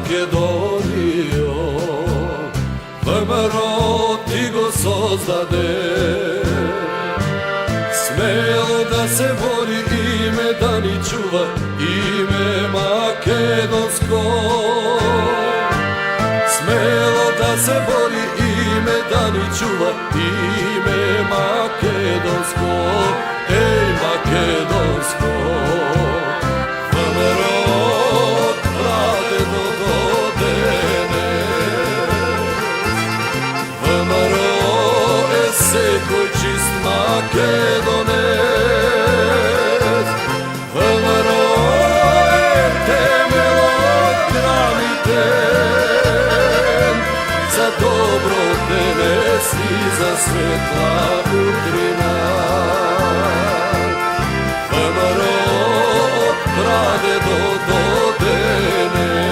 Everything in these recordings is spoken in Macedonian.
Македонијо, ВМРО ти го создаде. Смело да се бори, име да ни чува, име македонско. Смело да се бори, име да ни чува, име македонско. Еј македонско, ВМРО прадедо до денес. ВМРО е секој чист македонец. ВМРО е темелот грамотен за добро денес и за светла утрина. ВМРО од прадедо до денес.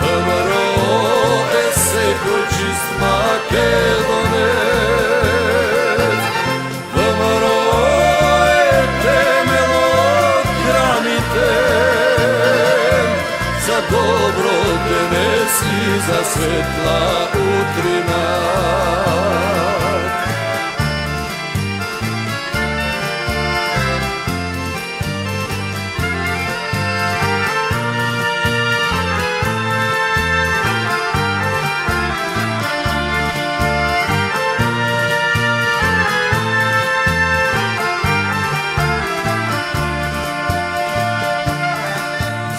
ВМРО е секој чист македонец. ВМРО е темелот грамотен за добро денес и за светла утрина.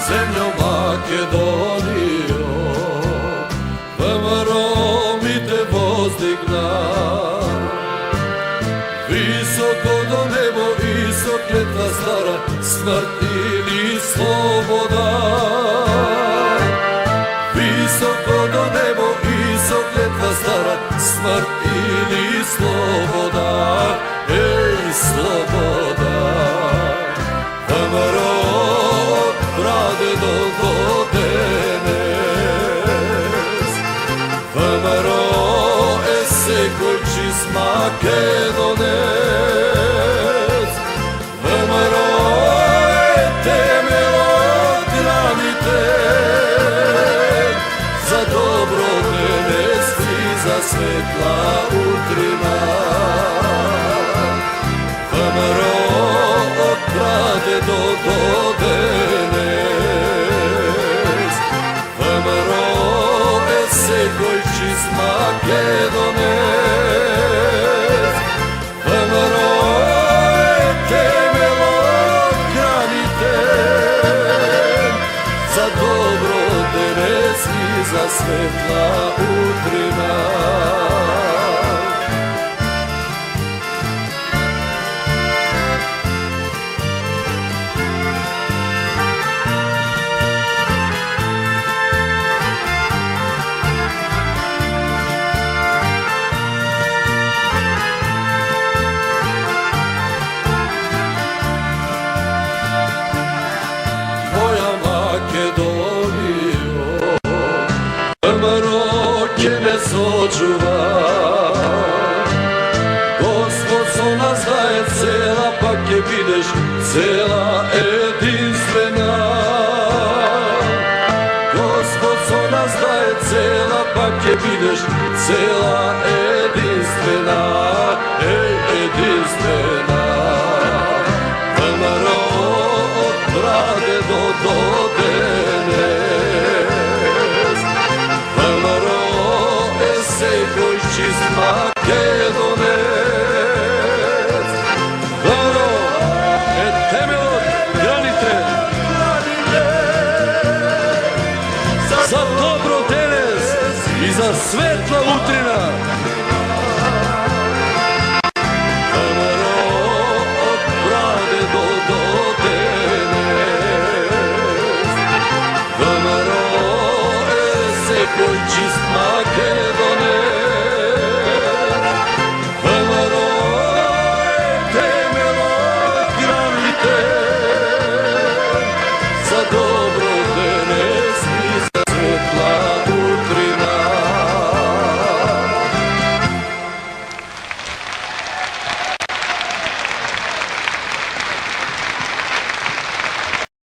Земљо Македонијо, ВМРО ми те воздигна. Високо до небо и со клетва стара, смрт или слобода. Високо до небо и со клетва стара, смрт или слобода. Еј слобода, ВМРО прадедо до денес. ВМРО е секој чист македонец. ВМРО е темелот грамотен за добро денес и за светла утрина. ВМРО од прадедо до денес. ВМРО е секој чист македонец. ВМРО е темелот грамотен за добро денес и за светла утрина. Македонијо, ВМРО ќе ме сочува. Господ со нас да е цела, пак ќе бидеш цела единствена. Господ со нас да е цела, пак ќе бидеш цела единствена. Еј единствена.